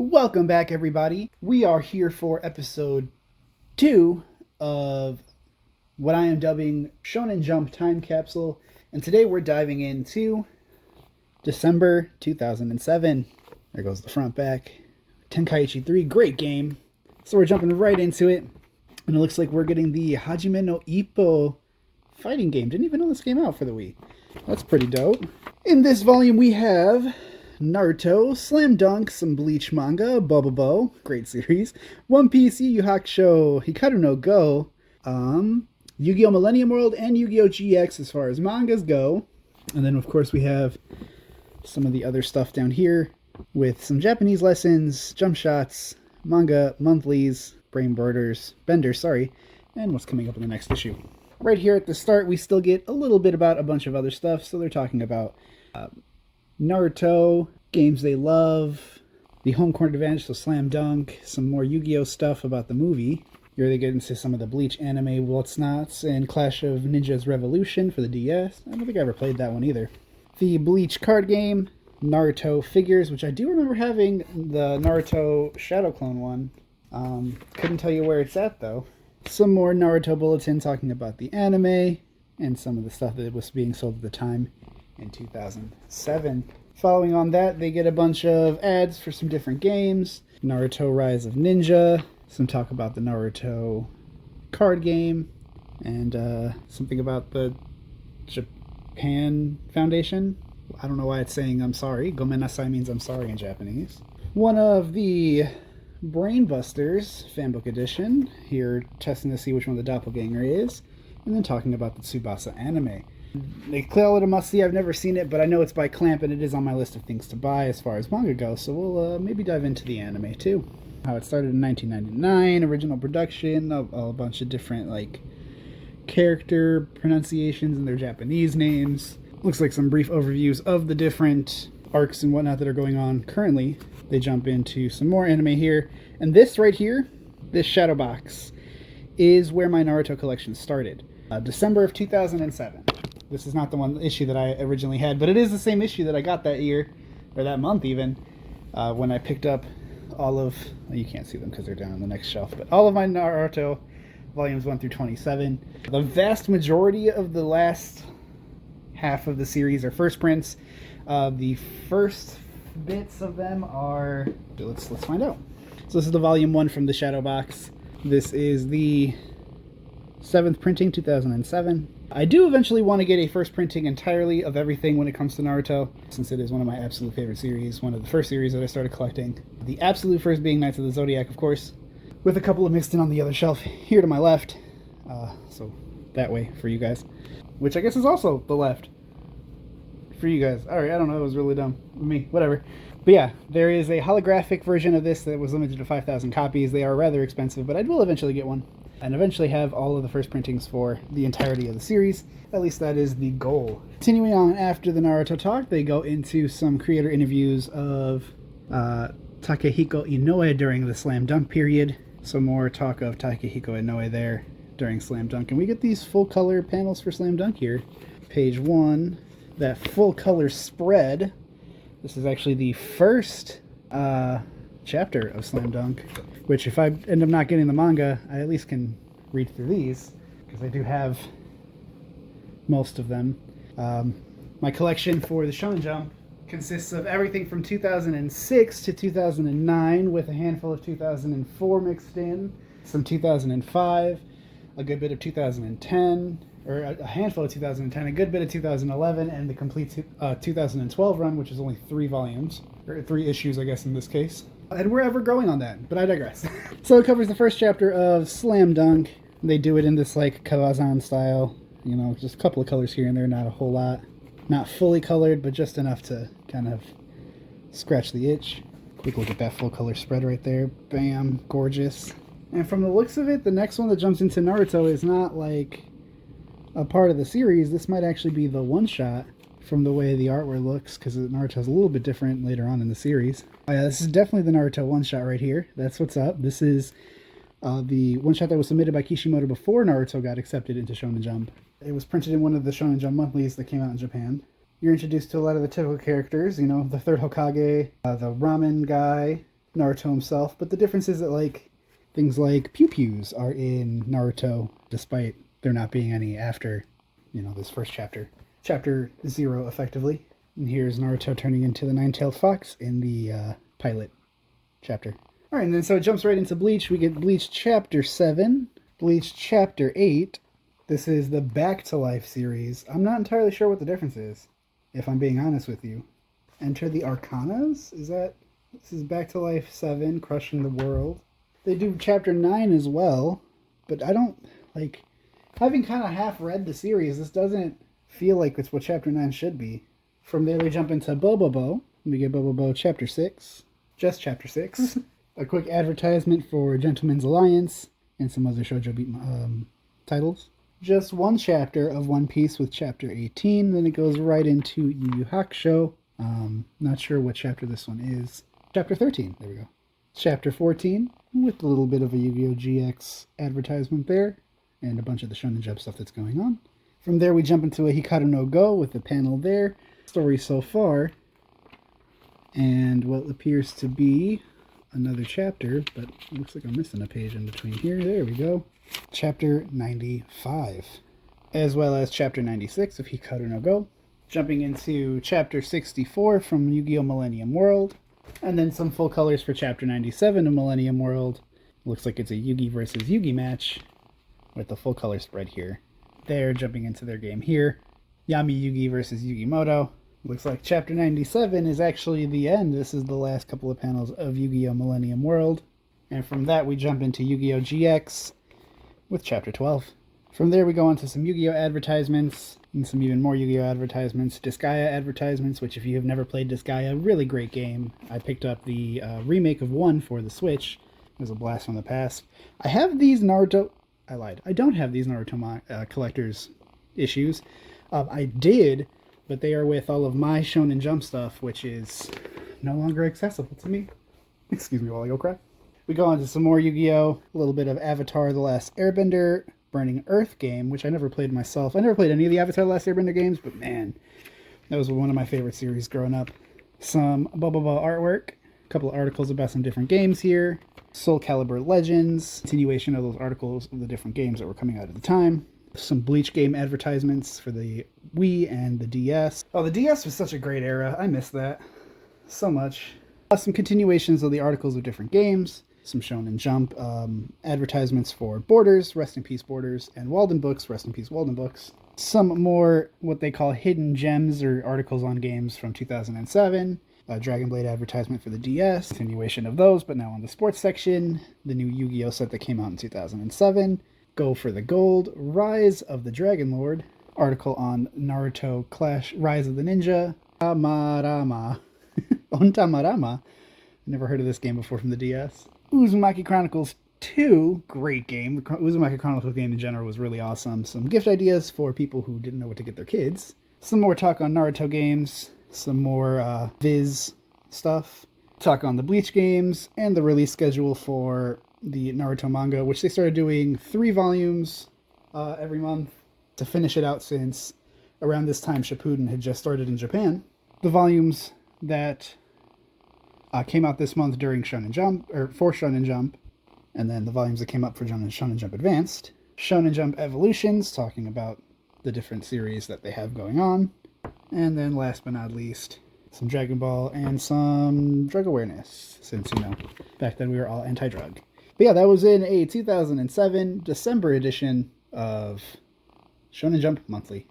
Welcome back, everybody. We are here for episode 2 of what I am dubbing Shonen Jump Time Capsule, and today we're diving into December 2007. There goes the front back. Tenkaichi 3, great game. So we're jumping right into it, and it looks like we're getting the Hajime no Ippo fighting game. Didn't even know this came out for the Wii. That's pretty dope. In this volume we have Naruto, Slam Dunk, some Bleach manga, Bobobo, great series, One Piece, Yu Yu Hakusho, Hikaru no Go, Yu-Gi-Oh! Millennium World, and Yu-Gi-Oh! GX as far as mangas go. And then, of course, we have some of the other stuff down here with some Japanese lessons, jump shots, manga, monthlies, benders, and what's coming up in the next issue. Right here at the start, we still get a little bit about a bunch of other stuff. So they're talking about Naruto, games they love, the home court advantage, so Slam Dunk, some more Yu-Gi-Oh! Stuff about the movie. Here they get into some of the Bleach anime what's nots and Clash of Ninjas Revolution for the DS. I don't think I ever played that one either. The Bleach card game, Naruto figures, which I do remember having the Naruto Shadow Clone one. Couldn't tell you where it's at though. Some more Naruto Bulletin talking about the anime and some of the stuff that was being sold at the time in 2007. Following on that, they get a bunch of ads for some different games. Naruto Rise of Ninja, some talk about the Naruto card game, and something about the Japan Foundation. I don't know why it's saying I'm sorry. Gomenasai means I'm sorry in Japanese. One of the Brainbusters Fanbook Edition, here testing to see which one the doppelganger is, and then talking about the Tsubasa anime. They call it a must-see. I've never seen it, but I know it's by Clamp, and it is on my list of things to buy as far as manga goes, so we'll maybe dive into the anime, too. How it started in 1999, original production, a bunch of different, character pronunciations and their Japanese names. Looks like some brief overviews of the different arcs and whatnot that are going on currently. They jump into some more anime here, and this right here, this shadow box, is where my Naruto collection started. December of 2007. This is not the one issue that I originally had, but it is the same issue that I got that year, or that month even, when I picked up all of, well, you can't see them because they're down on the next shelf, but all of my Naruto volumes 1 through 27. The vast majority of the last half of the series are first prints. The first bits of them are, let's find out. So this is the volume 1 from the shadow box. This is the 7th printing, 2007. I do eventually want to get a first printing entirely of everything when it comes to Naruto, since it is one of my absolute favorite series, one of the first series that I started collecting. The absolute first being Knights of the Zodiac, of course, with a couple of mixed in on the other shelf here to my left. So that way for you guys, which I guess is also the left for you guys. Alright, I don't know, it was really dumb. Me, whatever. But yeah, there is a holographic version of this that was limited to 5,000 copies. They are rather expensive, but I will eventually get one. And eventually have all of the first printings for the entirety of the series. At least that is the goal. Continuing on after the Naruto talk, they go into some creator interviews of Takehiko Inoue during the Slam Dunk period. Some more talk of Takehiko Inoue there during Slam Dunk. And we get these full color panels for Slam Dunk here. Page 1, that full color spread. This is actually the first chapter of Slam Dunk, which if I end up not getting the manga, I at least can read through these, because I do have most of them. My collection for the Shonen Jump consists of everything from 2006 to 2009, with a handful of 2004 mixed in, some 2005, a good bit of 2010, or a handful of 2010, a good bit of 2011, and the complete 2012 run, which is only 3 volumes, or 3 issues, I guess, in this case. And we're ever growing on that, but I digress. So it covers the first chapter of Slam Dunk. They do it in this, Kawazan style. You know, just a couple of colors here and there, not a whole lot. Not fully colored, but just enough to kind of scratch the itch. Quick look at that full color spread right there. Bam, gorgeous. And from the looks of it, the next one that jumps into Naruto is not, a part of the series. This might actually be the one-shot from the way the artwork looks, because Naruto's a little bit different later on in the series. Oh yeah, this is definitely the Naruto one-shot right here. That's what's up. This is the one-shot that was submitted by Kishimoto before Naruto got accepted into Shonen Jump. It was printed in one of the Shonen Jump Monthlies that came out in Japan. You're introduced to a lot of the typical characters, you know, the third Hokage, the ramen guy, Naruto himself, but the difference is that, like, things like pew-pews are in Naruto, despite there not being any after, this first chapter. Chapter 0, effectively. And here's Naruto turning into the nine-tailed fox in the pilot chapter. Alright, and then so it jumps right into Bleach. We get Bleach Chapter 7, Bleach Chapter 8. This is the Back to Life series. I'm not entirely sure what the difference is, if I'm being honest with you. Enter the Arcanas? This is Back to Life 7, Crushing the World. They do Chapter 9 as well, but I don't, having kind of half read the series, this doesn't feel like it's what Chapter 9 should be. From there, we jump into Bobobo. We get Bobobo Chapter 6. Just Chapter 6. A quick advertisement for Gentleman's Alliance and some other shoujo titles. Just one chapter of One Piece with Chapter 18. Then it goes right into Yu Yu Hakusho. Not sure what chapter this one is. Chapter 13. There we go. Chapter 14 with a little bit of a Yu-Gi-Oh! GX advertisement there. And a bunch of the Shonen Jump stuff that's going on. From there, we jump into a Hikaru no Go with the panel there. Story so far. And what appears to be another chapter, but it looks like I'm missing a page in between here. There we go. Chapter 95. As well as Chapter 96 of Hikaru no Go. Jumping into Chapter 64 from Yu-Gi-Oh! Millennium World. And then some full colors for Chapter 97 of Millennium World. Looks like it's a Yugi versus Yugi match with the full color spread here. They're jumping into their game here. Yami Yugi versus Yugimoto. Looks like Chapter 97 is actually the end. This is the last couple of panels of Yu-Gi-Oh! Millennium World. And from that we jump into Yu-Gi-Oh! GX with Chapter 12. From there we go on to some Yu-Gi-Oh! Advertisements and some even more Yu-Gi-Oh! Advertisements. Disgaea advertisements, which if you have never played Disgaea, really great game. I picked up the remake of 1 for the Switch. It was a blast from the past. I have these Naruto... I lied. I don't have these Naruto collector's issues. I did, but they are with all of my Shonen Jump stuff, which is no longer accessible to me. Excuse me while I go cry. We go on to some more Yu-Gi-Oh! A little bit of Avatar The Last Airbender, Burning Earth game, which I never played myself. I never played any of the Avatar The Last Airbender games, but man, that was one of my favorite series growing up. Some Bobobo artwork, a couple of articles about some different games here. Soul Calibur Legends, continuation of those articles of the different games that were coming out at the time. Some Bleach game advertisements for the Wii and the DS. Oh, the DS was such a great era. I miss that so much. Some continuations of the articles of different games. Some Shonen Jump advertisements for Borders, Rest in Peace Borders, and Walden Books, Rest in Peace Walden Books. Some more what they call hidden gems or articles on games from 2007. Dragon Blade advertisement for the DS, continuation of those, but now on the sports section. The new Yu-Gi-Oh! Set that came out in 2007. Go for the Gold, Rise of the Dragon Lord, article on Naruto Clash, Rise of the Ninja, Tamarama. Ontamarama. Never heard of this game before from the DS. Uzumaki Chronicles 2, great game. The Uzumaki Chronicles game in general was really awesome. Some gift ideas for people who didn't know what to get their kids. Some more talk on Naruto games. Some more Viz stuff. Talk on the Bleach games and the release schedule for the Naruto manga, which they started doing 3 volumes every month to finish it out since around this time Shippuden had just started in Japan. The volumes that came out this month during Shonen Jump, or for Shonen Jump, and then the volumes that came up for Shonen Jump Advanced. Shonen Jump Evolutions, talking about the different series that they have going on. And then last but not least, some Dragon Ball and some drug awareness, since, back then we were all anti-drug. But yeah, that was in a 2007 December edition of Shonen Jump Monthly.